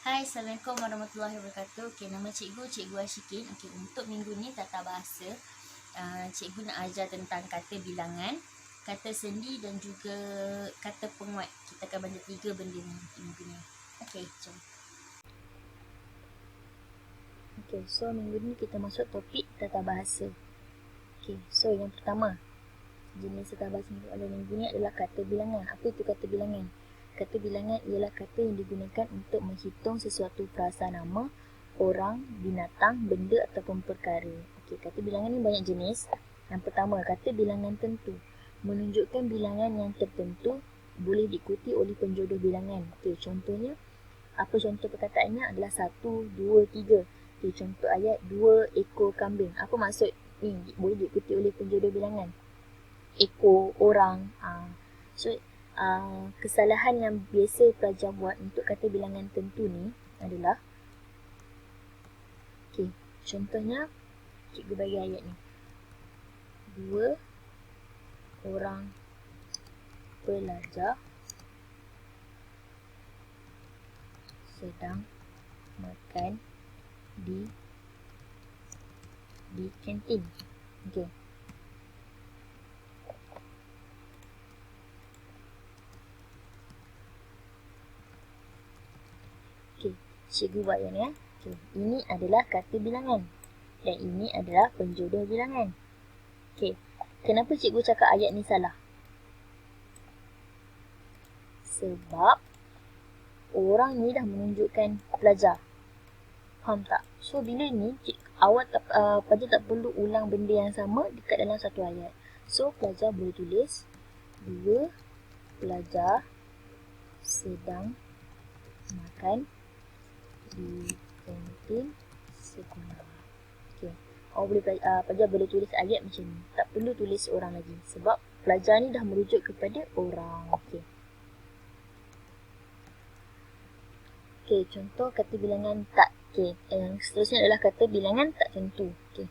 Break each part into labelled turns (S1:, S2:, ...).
S1: Hai, Assalamualaikum warahmatullahi wabarakatuh. Okay, nama Cikgu Ashikin. Okay, untuk minggu ni tata bahasa, Cikgu nak ajar tentang kata bilangan, kata sendi dan juga kata penguat. Kita akan belajar 3 benda ni minggu ni. Okay, jom. Okay, so minggu ni kita masuk topik tata bahasa. Okay, so yang pertama, jenis tata bahasa minggu ni adalah kata bilangan. Apa itu kata bilangan? Kata bilangan ialah kata yang digunakan untuk menghitung sesuatu perasa nama, orang, binatang, benda ataupun perkara. Okey, kata bilangan ni banyak jenis. Yang pertama, kata bilangan tentu. Menunjukkan bilangan yang tertentu boleh diikuti oleh penjodoh bilangan. Okey, contohnya, apa contoh perkataannya adalah 1, 2, 3. Okey, contoh ayat 2 ekor kambing. Apa maksud ni boleh diikuti oleh penjodoh bilangan? Ekor, orang. So, kesalahan yang biasa pelajar buat untuk kata bilangan tentu ni adalah, okay, contohnya cikgu bagi ayat ni, 2 orang pelajar sedang makan di kantin. Okay. Okay, cikgu buat yang ni ya. Okay. Ini adalah kata bilangan dan ini adalah penjodoh bilangan. Okay, kenapa cikgu cakap ayat ni salah? Sebab orang ni dah menunjukkan pelajar. Faham tak? So, bila ni pelajar tak perlu ulang benda yang sama dekat dalam satu ayat. So, pelajar boleh tulis 2 pelajar sedang makan di kantin sekolah. Okay. Pelajar boleh tulis ayat macam ni. Tak perlu tulis orang lagi. Sebab pelajar ni dah merujuk kepada orang. Okay. Okay, contoh kata bilangan tak. Okay, yang seterusnya adalah kata bilangan tak tentu. Okay.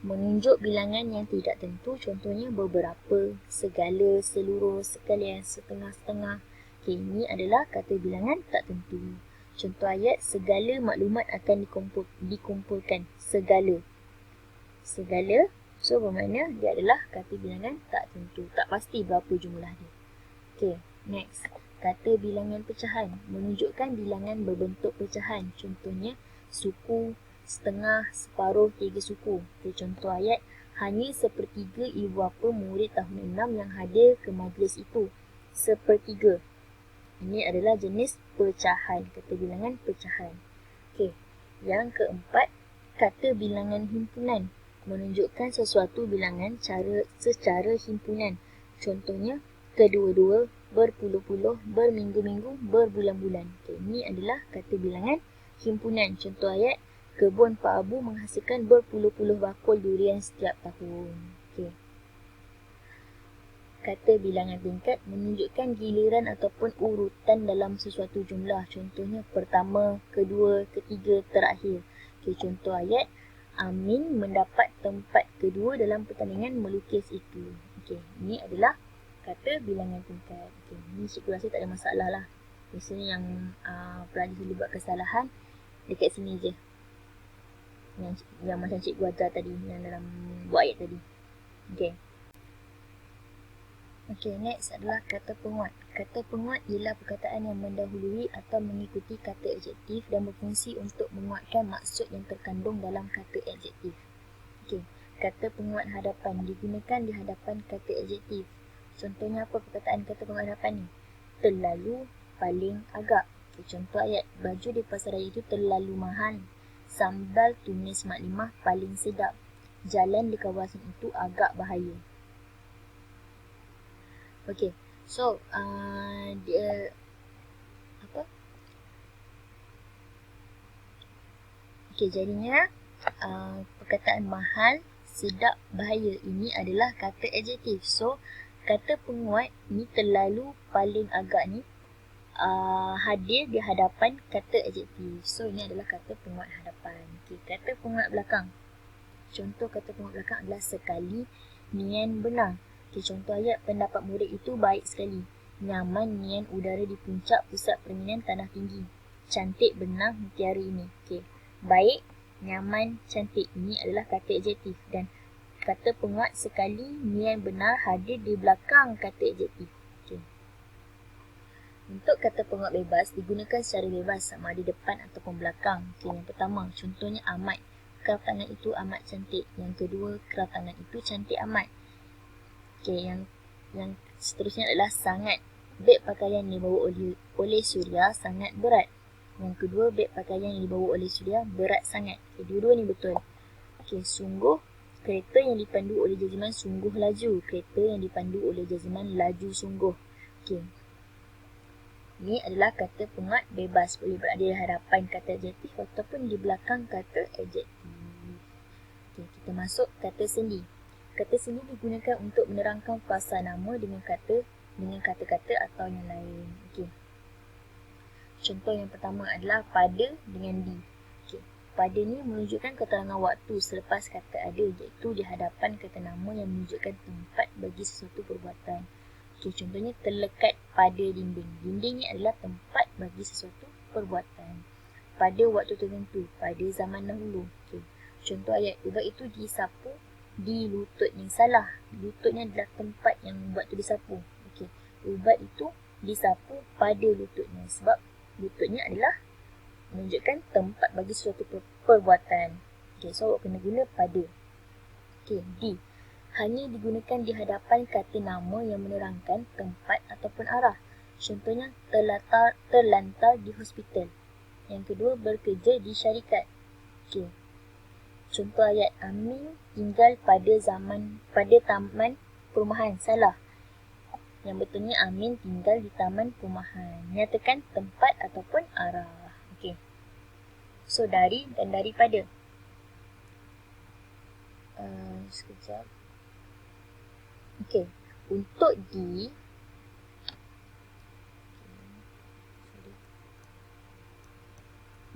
S1: Menunjuk bilangan yang tidak tentu, contohnya beberapa, segala, seluruh, sekalian, setengah-setengah. Okay, ini adalah kata bilangan tak tentu. Contoh ayat, segala maklumat akan dikumpulkan. Segala. Segala, so bermakna dia adalah kata bilangan tak tentu. Tak pasti berapa jumlah dia. Okay, next. Kata bilangan pecahan. Menunjukkan bilangan berbentuk pecahan. Contohnya, suku, setengah, separuh, 3 suku. Okay, contoh ayat, hanya sepertiga ibu bapa murid tahun 6 yang hadir ke majlis itu. Sepertiga. Ini adalah jenis pecahan. Kata bilangan pecahan. Okay. Yang keempat, kata bilangan himpunan. Menunjukkan sesuatu bilangan secara himpunan. Contohnya, kedua-dua, berpuluh-puluh, berminggu-minggu, berbulan-bulan. Okay. Ini adalah kata bilangan himpunan. Contoh ayat, kebun Pak Abu menghasilkan berpuluh-puluh bakul durian setiap tahun. Okay. Kata bilangan tingkat menunjukkan giliran ataupun urutan dalam sesuatu jumlah. Contohnya pertama, kedua, ketiga, terakhir. Okay, contoh ayat, Amin mendapat tempat kedua dalam pertandingan melukis itu. Okay, ini adalah kata bilangan tingkat. Okay, ini cikgu rasa tak ada masalah lah. Biasanya yang pelajar selalu buat kesalahan dekat sini je. Yang macam cikgu ajar tadi, yang dalam buat ayat tadi. Okay. Okay, next adalah kata penguat. Kata penguat ialah perkataan yang mendahului atau mengikuti kata adjektif dan berfungsi untuk menguatkan maksud yang terkandung dalam kata adjektif. Okay, kata penguat hadapan digunakan di hadapan kata adjektif. Contohnya apa perkataan kata penguat hadapan ni? Terlalu, paling, agak. Okay, contoh ayat, baju di pasar raya itu terlalu mahal. Sambal tumis mak limah paling sedap. Jalan di kawasan itu agak bahaya. Okay, so dia apa? Okay, jadinya perkataan mahal, sedap, bahaya ini adalah kata adjektif. So, kata penguat ni terlalu, paling, agak ni hadir di hadapan kata adjektif. So, ini adalah kata penguat hadapan. Okay, kata penguat belakang. Contoh kata penguat belakang adalah sekali, nian, benar. Okay, contoh ayat, pendapat murid itu baik sekali. Nyaman nian udara di puncak pusat permainan tanah tinggi. cantik, benar, mutiara ini. Okey. Baik, nyaman, cantik. Ini adalah kata adjektif. Dan kata penguat sekali, nian, benar hadir di belakang kata adjektif. Okey. Untuk kata penguat bebas digunakan secara bebas sama ada depan ataupun belakang. Okey, yang pertama, contohnya amat. Keraf tangan itu amat cantik. Yang kedua, keraf tangan itu cantik amat. Okey, yang seterusnya adalah sangat. Beg pakaian yang dibawa oleh Suria sangat berat. Yang kedua, beg pakaian yang dibawa oleh Suria berat sangat. Okey, dua-dua ni betul. Okey, sungguh. Kereta yang dipandu oleh jaziman sungguh laju. Kereta yang dipandu oleh jaziman laju sungguh. Okey. Ini adalah kata penguat bebas. Boleh berada di hadapan kata adjektif ataupun di belakang kata adjektif. Okey, kita masuk kata sendi. Kata sendi digunakan untuk menerangkan fasa nama dengan kata-kata atau yang lain. Okey. Contoh yang pertama adalah pada dengan di. Okey. Pada ni menunjukkan keterangan waktu selepas kata ada, iaitu di hadapan kata nama yang menunjukkan tempat bagi sesuatu perbuatan. Okey, contohnya terlekat pada dinding. Dinding ni adalah tempat bagi sesuatu perbuatan. Pada waktu tertentu, pada zaman dahulu. Okey. Contoh ayat, ubat itu disapu di lututnya. Salah. Lututnya adalah tempat yang ubat itu disapu. Okey. Ubat itu disapu pada lututnya. Sebab lututnya adalah menunjukkan tempat bagi sesuatu perbuatan. Okey, so awak kena guna pada. Okey, di. Hanya digunakan di hadapan kata nama yang menerangkan tempat ataupun arah. Contohnya, terlantar di hospital. Yang kedua, bekerja di syarikat. Okey. Contoh ayat, Amin tinggal pada taman perumahan. Salah. Yang betulnya, Amin tinggal di taman perumahan. Nyatakan tempat ataupun arah. Okey. So, dari dan daripada. Sekejap. Okey. Untuk di.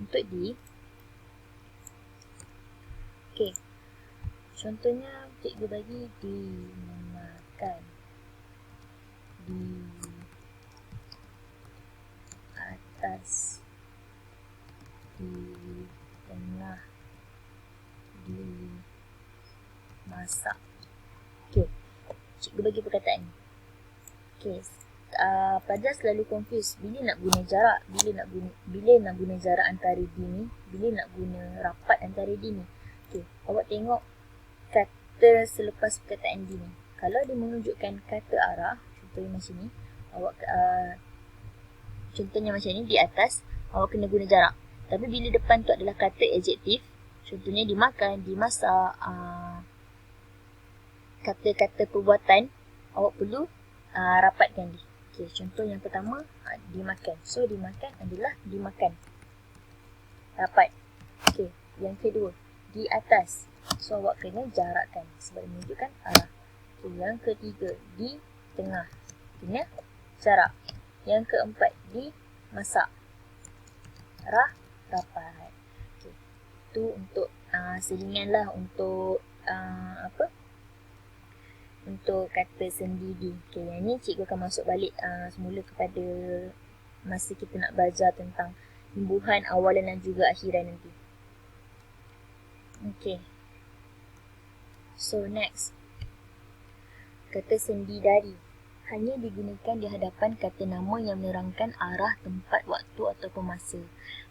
S1: Untuk di. Okey. Contohnya, cikgu bagi dimakan. Di atas. Di tengah. Di masak. Okey. Cikgu bagi perkataan ni. Okey. Pelajar selalu confuse bila nak guna jarak, bila nak guna jarak antara di ni, bila nak guna rapat antara di ni. Okey, awak tengok kata selepas perkataan di ni. Kalau dia menunjukkan kata arah, contohnya macam ni, contohnya macam ni, di atas, awak kena guna jarak. Tapi bila depan tu adalah kata adjektif, contohnya dimakan, dimasak, kata-kata perbuatan, awak perlu rapatkan dia. Okey, contoh yang pertama, dimakan. So, dimakan adalah dimakan. Rapat. Okey, yang kedua, di atas. So, awak kena jarakkan sebab menunjukkan arah. Okay, yang ketiga, di tengah. Kena jarak. Yang keempat, di masak. Rapat. Okay. Itu untuk selingan lah untuk untuk kata sendiri. Okay, yang ni cikgu akan masuk balik semula kepada masa kita nak belajar tentang imbuhan, awalan dan juga akhiran nanti. Okay. So next, kata sendi dari. Hanya digunakan di hadapan kata nama yang menerangkan arah, tempat, waktu ataupun masa.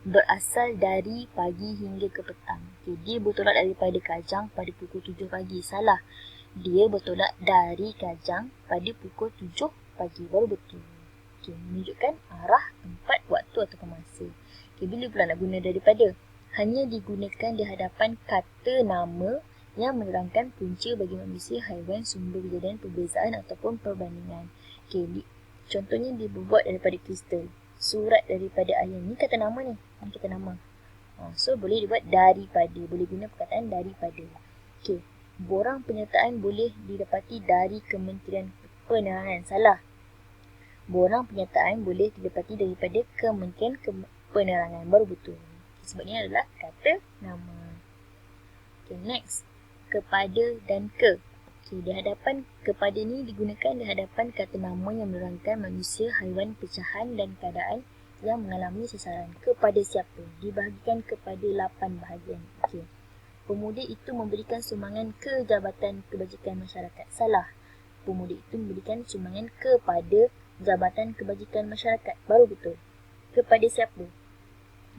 S1: Berasal dari pagi hingga ke petang. Okay, dia bertolak daripada Kajang pada pukul 7 pagi. Salah. Dia bertolak dari Kajang pada pukul 7 pagi. Baru betul. Okay, menunjukkan arah, tempat, waktu ataupun masa. Okay, bila pula nak guna daripada? Hanya digunakan di hadapan kata nama yang menerangkan punca bagi manusia, haiwan, sumber kejadian, perbezaan ataupun perbandingan. Okay, contohnya dia berbuat daripada kristal. Surat daripada ayam. Ni kata nama ni. Kata nama. So, boleh dibuat daripada. Boleh guna perkataan daripada. Okay. Borang penyertaan boleh didapati dari Kementerian Penerangan. Salah. Borang penyertaan boleh didapati daripada Kementerian Penerangan. Baru betul. Sebab ni adalah kata nama. Okay, next. Kepada dan ke. Okay, di hadapan kepada ni digunakan di hadapan kata nama yang menerangkan manusia, haiwan, pecahan dan keadaan yang mengalami sasaran. Kepada siapa? Dibahagikan kepada 8 bahagian. Okey. Pemuda itu memberikan sumbangan ke Jabatan Kebajikan Masyarakat. Salah. Pemuda itu memberikan sumbangan kepada Jabatan Kebajikan Masyarakat. Baru betul. Kepada siapa?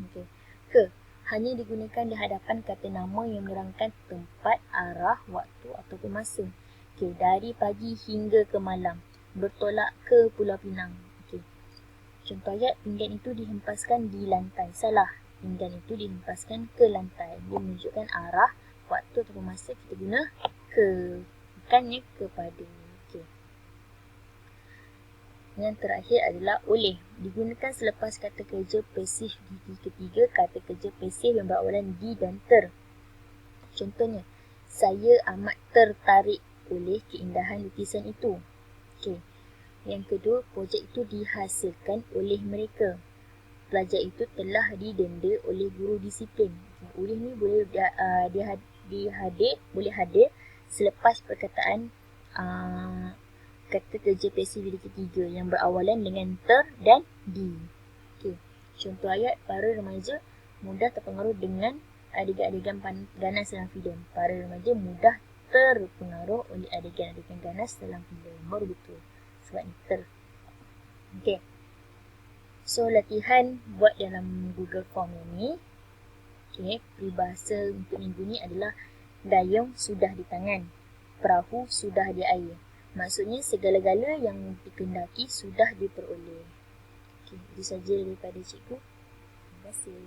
S1: Okey. Ke. Hanya digunakan di hadapan kata nama yang menerangkan tempat, arah, waktu ataupun masa. Okey. Dari pagi hingga ke malam. Bertolak ke Pulau Pinang. Okey. Contoh ayat, pinggan itu dihempaskan di lantai. Salah. Pinggan itu dihempaskan ke lantai. Dia menunjukkan arah, waktu ataupun masa, kita guna ke. Bukannya kepada. Okey. Yang terakhir adalah oleh. Digunakan selepas kata kerja pasif gigi ketiga, kata kerja pasif yang berawalan di dan ter. Contohnya, saya amat tertarik oleh keindahan lukisan itu. Okey. Yang kedua, projek itu dihasilkan oleh mereka. Pelajar itu telah didenda oleh guru disiplin. Oleh ni boleh boleh hadir selepas perkataan kata kerja pasif gigi ketiga yang berawalan dengan ter dan di. Okey. Contoh ayat, para remaja mudah terpengaruh dengan adegan-adegan ganas dalam filem. Para remaja mudah terpengaruh oleh adegan-adegan ganas dalam filem. Baru betul. Sebab ni ter. Okey. So, latihan buat dalam Google Form ni. Okey. Peribahasa untuk minggu ni adalah dayung sudah di tangan, perahu sudah di air. Maksudnya segala-gala yang dikendaki sudah diperoleh. Okey. Itu saja daripada cikgu. Terima kasih.